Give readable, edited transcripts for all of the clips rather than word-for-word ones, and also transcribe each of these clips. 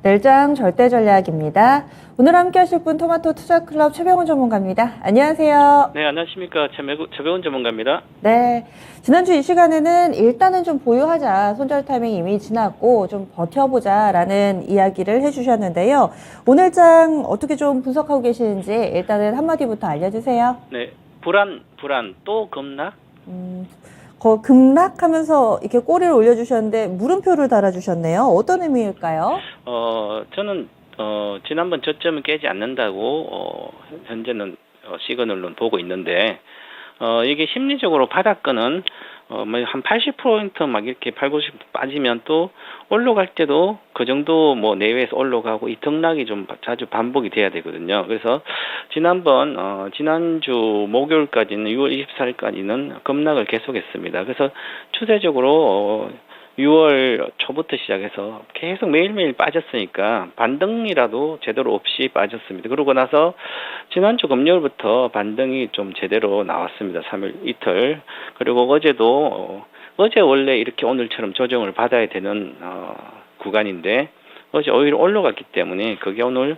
낼장 절대 전략입니다. 오늘 함께 하실 분 토마토 투자클럽 최병훈 전문가입니다. 안녕하세요. 네, 안녕하십니까. 최병훈 전문가입니다. 네. 지난주 이 시간에는 일단은 좀 보유하자. 손절 타이밍 이미 지났고 좀 버텨보자라는 이야기를 해주셨는데요. 오늘 장 어떻게 좀 분석하고 계시는지 일단은 한마디부터 알려주세요. 네, 불안, 또 급락? 급락하면서 이렇게 꼬리를 올려주셨는데 물음표를 달아주셨네요. 어떤 의미일까요? 저는, 지난번 저점을 깨지 않는다고, 현재는, 시그널론 보고 있는데, 이게 심리적으로 바닥권은 한 80% 막 이렇게 8, 90 빠지면 또 올라갈 때도 그 정도 뭐 내외에서 올라가고 이 등락이 좀 자주 반복이 돼야 되거든요. 그래서 지난주 목요일까지는 6월 24일까지는 급락을 계속했습니다. 그래서 추세적으로 6월 초부터 시작해서 계속 매일매일 빠졌으니까 반등이라도 제대로 없이 빠졌습니다. 그러고 나서 지난주 금요일부터 반등이 좀 제대로 나왔습니다. 3일 이틀. 그리고 어제 원래 이렇게 오늘처럼 조정을 받아야 되는 구간인데 어제 오히려 올라갔기 때문에 그게 오늘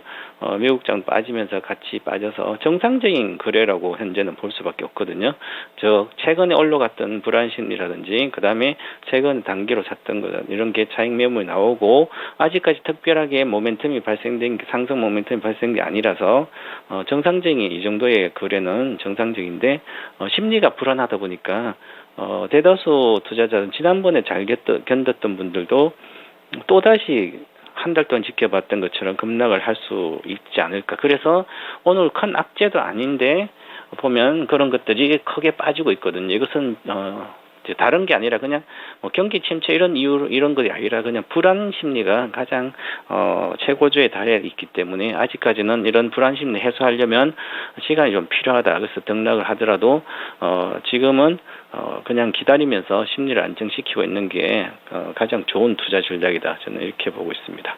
미국장 빠지면서 같이 빠져서 정상적인 거래라고 현재는 볼 수밖에 없거든요. 최근에 올라갔던 불안심이라든지 그다음에 최근 단기로 샀던 것 이런 게 차익 매물이 나오고 아직까지 특별하게 상승 모멘텀이 발생된 게 아니라서 정상적인 이 정도의 거래는 정상적인데 심리가 불안하다 보니까 대다수 투자자는 지난번에 잘 견뎠던 분들도 또다시 한 달 동안 지켜봤던 것처럼 급락을 할 수 있지 않을까. 그래서 오늘 큰 악재도 아닌데 보면 그런 것들이 크게 빠지고 있거든요. 이것은 다른 게 아니라 그냥 경기 침체 이런 것이 아니라 그냥 불안 심리가 가장 최고조에 달해 있기 때문에 아직까지는 이런 불안 심리 해소하려면 시간이 좀 필요하다. 그래서 등락을 하더라도 지금은 그냥 기다리면서 심리를 안정시키고 있는 게 가장 좋은 투자 전략이다. 저는 이렇게 보고 있습니다.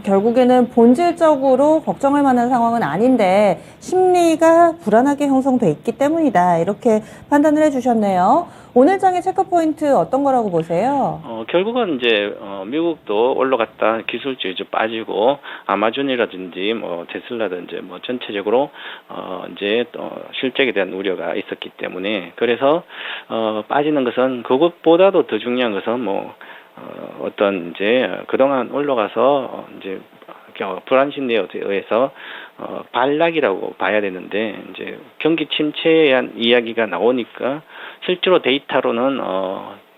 결국에는 본질적으로 걱정할 만한 상황은 아닌데 심리가 불안하게 형성돼 있기 때문이다. 이렇게 판단을 해주셨네요. 오늘 장의 체크포인트 어떤 거라고 보세요? 결국은 이제 미국도 올라갔다 기술주의 좀 빠지고 아마존이라든지 뭐 테슬라든지 뭐 전체적으로 이제 실적에 대한 우려가 있었기 때문에 그래서 빠지는 것은 그것보다도 더 중요한 것은 어떤 이제 그동안 올라가서 이제 불안 심리에 의해서 반락이라고 봐야 되는데 이제 경기 침체에 대한 이야기가 나오니까 실제로 데이터로는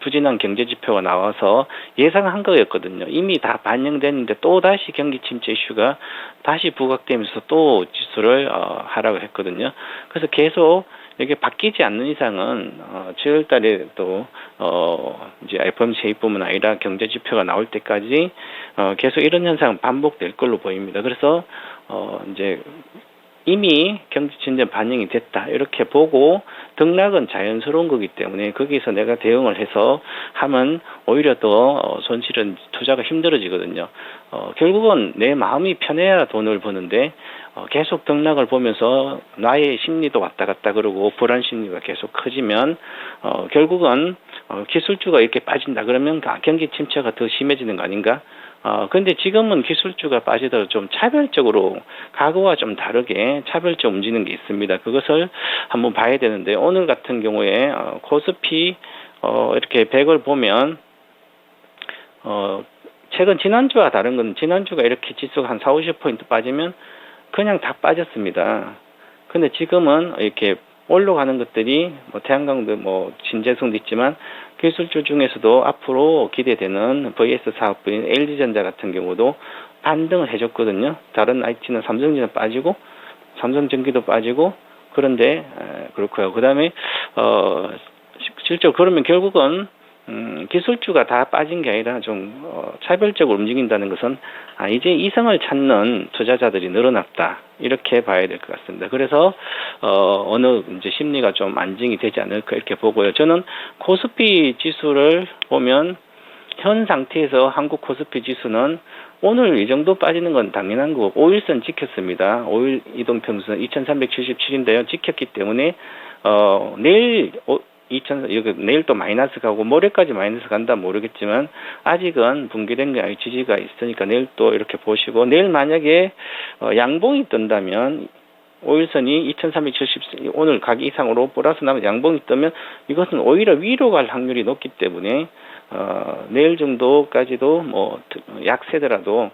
부진한 경제 지표가 나와서 예상한 거였거든요. 이미 다 반영됐는데 또 다시 경기 침체 이슈가 다시 부각되면서 또 지수를 하락을 했거든요. 그래서 계속 이게 바뀌지 않는 이상은 7월 달에 또 이제 FOMC뿐만 아니라 경제 지표가 나올 때까지 계속 이런 현상은 반복될 걸로 보입니다. 그래서 이제 이미 경제 진전 반영이 됐다 이렇게 보고 등락은 자연스러운 거기 때문에 거기서 내가 대응을 해서 하면 오히려 더 손실은 투자가 힘들어지거든요. 결국은 내 마음이 편해야 돈을 버는데 계속 등락을 보면서 나의 심리도 왔다 갔다 그러고 불안 심리가 계속 커지면 결국은 기술주가 이렇게 빠진다 그러면 경기 침체가 더 심해지는 거 아닌가? 근데 지금은 기술주가 빠지더라도 좀 차별적으로 과거와 좀 다르게 차별적 움직이는 게 있습니다. 그것을 한번 봐야 되는데 오늘 같은 경우에 코스피 이렇게 100을 보면 최근 지난주와 다른 건 지난주가 이렇게 지수가 한 4, 50포인트 빠지면 그냥 다 빠졌습니다. 근데 지금은 이렇게 올라가는 것들이 태양광도 신재생도 있지만 기술주 중에서도 앞으로 기대되는 VS 사업부인 LG전자 같은 경우도 반등을 해줬거든요. 다른 IT는 삼성전자 빠지고 삼성전기도 빠지고 그런데 그렇고요. 그다음에 실제로 그러면 결국은 기술주가 다 빠진 게 아니라 좀 차별적으로 움직인다는 것은 이제 이성을 찾는 투자자들이 늘어났다 이렇게 봐야 될 것 같습니다. 그래서 어느 이제 심리가 좀 안정이 되지 않을까 이렇게 보고요. 저는 코스피 지수를 보면 현 상태에서 한국 코스피 지수는 오늘 이 정도 빠지는 건 당연한 거고 5일선 지켰습니다. 5일 이동평수는 2377인데요. 지켰기 때문에 내일 여기 내일 또 마이너스 가고 모레까지 마이너스 간다 모르겠지만 아직은 붕괴된 게 지지가 있으니까 내일 또 이렇게 보시고, 내일 만약에 양봉이 뜬다면 5일선이 2370 오늘 가기 이상으로 플러스 나면 양봉이 뜨면 이것은 오히려 위로 갈 확률이 높기 때문에 내일 정도까지도 뭐 약세더라도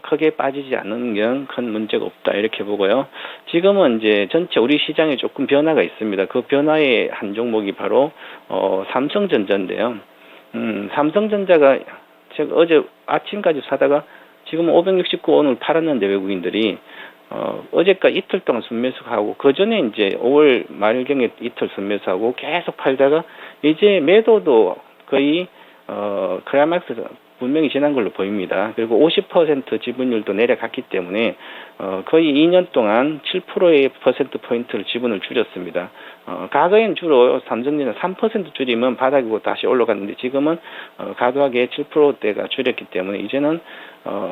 크게 빠지지 않는 건 큰 문제가 없다 이렇게 보고요. 지금은 이제 전체 우리 시장에 조금 변화가 있습니다. 그 변화의 한 종목이 바로 삼성전자인데요. 삼성전자가 제가 어제 아침까지 사다가 지금 569 오늘 팔았는데 외국인들이 어제까지 이틀 동안 순매수하고 그 전에 이제 5월 말경에 이틀 순매수하고 계속 팔다가 이제 매도도 거의 클라이막스 분명히 지난 걸로 보입니다. 그리고 50% 지분율도 내려갔기 때문에 거의 2년 동안 7%의 퍼센트 포인트를 지분을 줄였습니다. 과거에는 주로 삼성전자 3% 줄이면 바닥이고 다시 올라갔는데 지금은 과도하게 7%대가 줄였기 때문에 이제는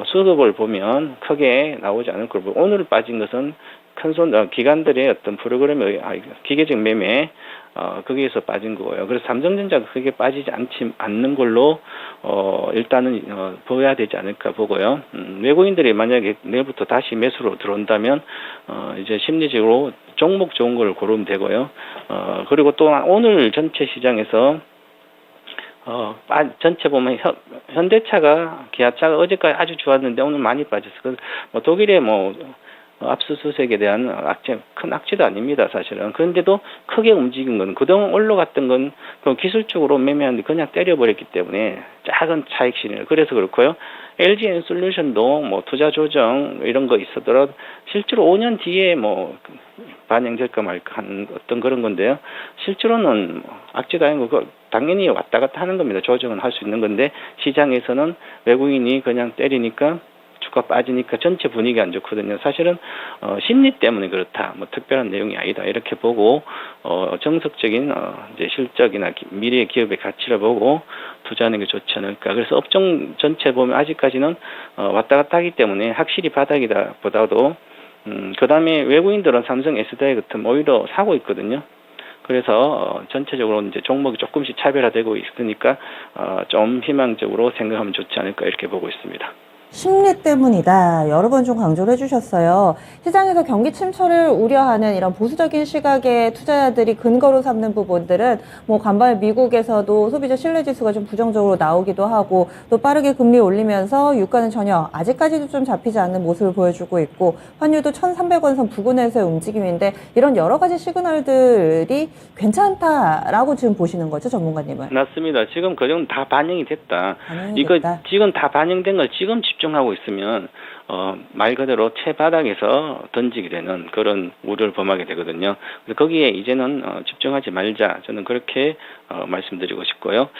수급을 보면 크게 나오지 않을 걸 보고, 오늘 빠진 것은 기관들의 어떤 프로그램의 기계적 매매 거기에서 빠진 거고요. 그래서 삼성전자가 크게 빠지지 않는 걸로 일단은 보여야 되지 않을까 보고요. 외국인들이 만약에 내일부터 다시 매수로 들어온다면 이제 심리적으로 종목 좋은 걸 고르면 되고요. 그리고 또 오늘 전체 시장에서 전체 보면 현대차가 기아차가 어제까지 아주 좋았는데 오늘 많이 빠졌어요. 독일의 압수수색에 대한 큰 악재도 아닙니다, 사실은. 그런데도 크게 움직인 건 그동안 올라갔던 건 기술적으로 매매하는데 그냥 때려버렸기 때문에 작은 차익 실현을. 그래서 그렇고요. LG 엔솔루션도 투자 조정 이런 거 있었더라도 실제로 5년 뒤에 반영될까 말까 하는 어떤 그런 건데요. 실제로는 악재가 아니고 당연히 왔다 갔다 하는 겁니다. 조정은 할 수 있는 건데 시장에서는 외국인이 그냥 때리니까 주가 빠지니까 전체 분위기가 안 좋거든요. 사실은 심리 때문에 그렇다. 특별한 내용이 아니다. 이렇게 보고 정석적인 이제 실적이나 미래의 기업의 가치를 보고 투자하는 게 좋지 않을까. 그래서 업종 전체 보면 아직까지는 왔다 갔다 하기 때문에 확실히 바닥이다 보다도 그다음에 외국인들은 삼성 SDI 같은 오히려 사고 있거든요. 그래서 전체적으로 이제 종목이 조금씩 차별화되고 있으니까 좀 희망적으로 생각하면 좋지 않을까 이렇게 보고 있습니다. 심리 때문이다. 여러 번 좀 강조를 해주셨어요. 시장에서 경기 침체를 우려하는 이런 보수적인 시각의 투자자들이 근거로 삼는 부분들은 간밤에 미국에서도 소비자 신뢰지수가 좀 부정적으로 나오기도 하고 또 빠르게 금리 올리면서 유가는 전혀 아직까지도 좀 잡히지 않는 모습을 보여주고 있고 환율도 1,300원 선 부근에서의 움직임인데 이런 여러 가지 시그널들이 괜찮다라고 지금 보시는 거죠, 전문가님은? 맞습니다. 지금 그 정도 다 반영이 됐다. 이거 지금 다 반영된 걸 지금 집중하고 있으면 말 그대로 채바닥에서 던지게 되는 그런 우려를 범하게 되거든요. 그래서 거기에 이제는 집중하지 말자. 저는 그렇게 말씀드리고 싶고요.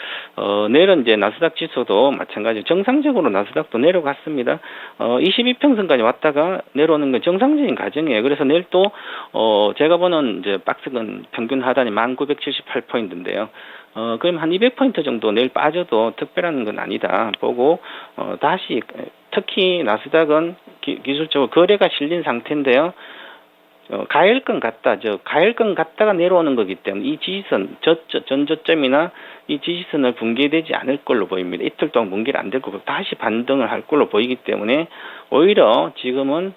내일은 이제 나스닥 지수도 마찬가지. 정상적으로 나스닥도 내려갔습니다. 22평선까지 왔다가 내려오는 건 정상적인 과정이에요. 그래서 내일 또 제가 보는 이제 박스권 평균 하단이 1978포인트인데요. 그럼 한 200포인트 정도 내일 빠져도 특별한 건 아니다 보고 다시 특히 나스닥은 기술적으로 거래가 실린 상태인데요. 가열권 갔다가 내려오는 거기 때문에 이 지지선 전저점이나 이 지지선을 붕괴되지 않을 걸로 보입니다. 이틀 동안 붕괴를 안 될 거고 다시 반등을 할 걸로 보이기 때문에 오히려 지금은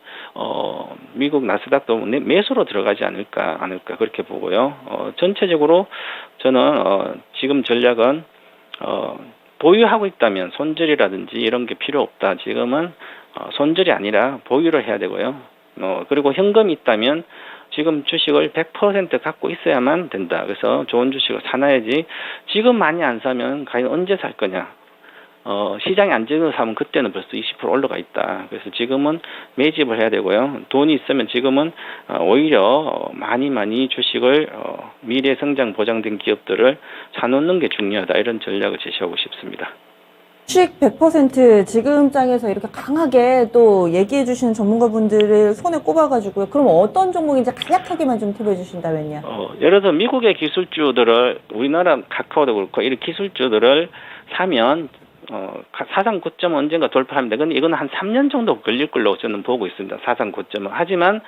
미국 나스닥도 매수로 들어가지 않을까 그렇게 보고요. 전체적으로 저는 지금 전략은 보유하고 있다면 손절이라든지 이런 게 필요 없다. 지금은 손절이 아니라 보유를 해야 되고요. 그리고 현금이 있다면 지금 주식을 100% 갖고 있어야만 된다. 그래서 좋은 주식을 사놔야지 지금 많이 안 사면 과연 언제 살 거냐. 시장이 안정을 사면 그때는 벌써 20% 올라가 있다. 그래서 지금은 매집을 해야 되고요. 돈이 있으면 지금은 오히려 많이 주식을 미래 성장 보장된 기업들을 사놓는 게 중요하다. 이런 전략을 제시하고 싶습니다. 주식 100% 지금 장에서 이렇게 강하게 또 얘기해 주시는 전문가분들을 손에 꼽아가지고요. 그럼 어떤 종목인지 간략하게만 좀 팁해 주신다면요. 예를 들어 미국의 기술주들을 우리나라 카카오도 그렇고 이런 기술주들을 사면 사상 고점 언젠가 돌파합니다. 근데 이건 한 3년 정도 걸릴 걸로 저는 보고 있습니다. 사상 고점은. 하지만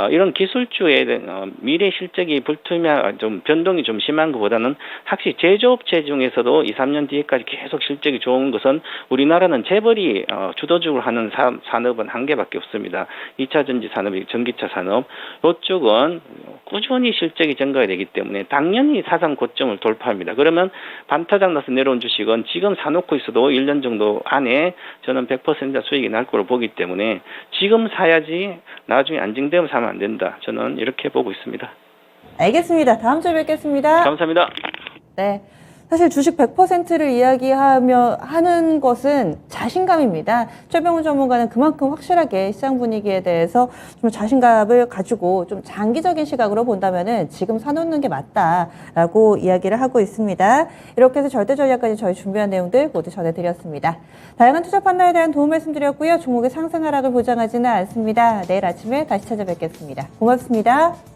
이런 기술주의 미래 실적이 불투명, 좀 변동이 좀 심한 것보다는 확실히 제조업체 중에서도 2, 3년 뒤에까지 계속 실적이 좋은 것은 우리나라는 재벌이 주도적으로 하는 산업은 한 개밖에 없습니다. 2차 전지 산업이 전기차 산업. 이쪽은 꾸준히 실적이 증가가 되기 때문에 당연히 사상 고점을 돌파합니다. 그러면 반타작 나서 내려온 주식은 지금 사놓고 있어도 1년 정도 안에 저는 100% 수익이 날 거로 보기 때문에 지금 사야지 나중에 안정되면 사면 안 된다. 저는 이렇게 보고 있습니다. 알겠습니다. 다음 주에 뵙겠습니다. 감사합니다. 네. 사실 주식 100%를 하는 것은 자신감입니다. 최병훈 전문가는 그만큼 확실하게 시장 분위기에 대해서 좀 자신감을 가지고 좀 장기적인 시각으로 본다면은 지금 사놓는 게 맞다라고 이야기를 하고 있습니다. 이렇게 해서 절대 전략까지 저희 준비한 내용들 모두 전해드렸습니다. 다양한 투자 판단에 대한 도움 말씀드렸고요. 종목의 상승 하락을 보장하지는 않습니다. 내일 아침에 다시 찾아뵙겠습니다. 고맙습니다.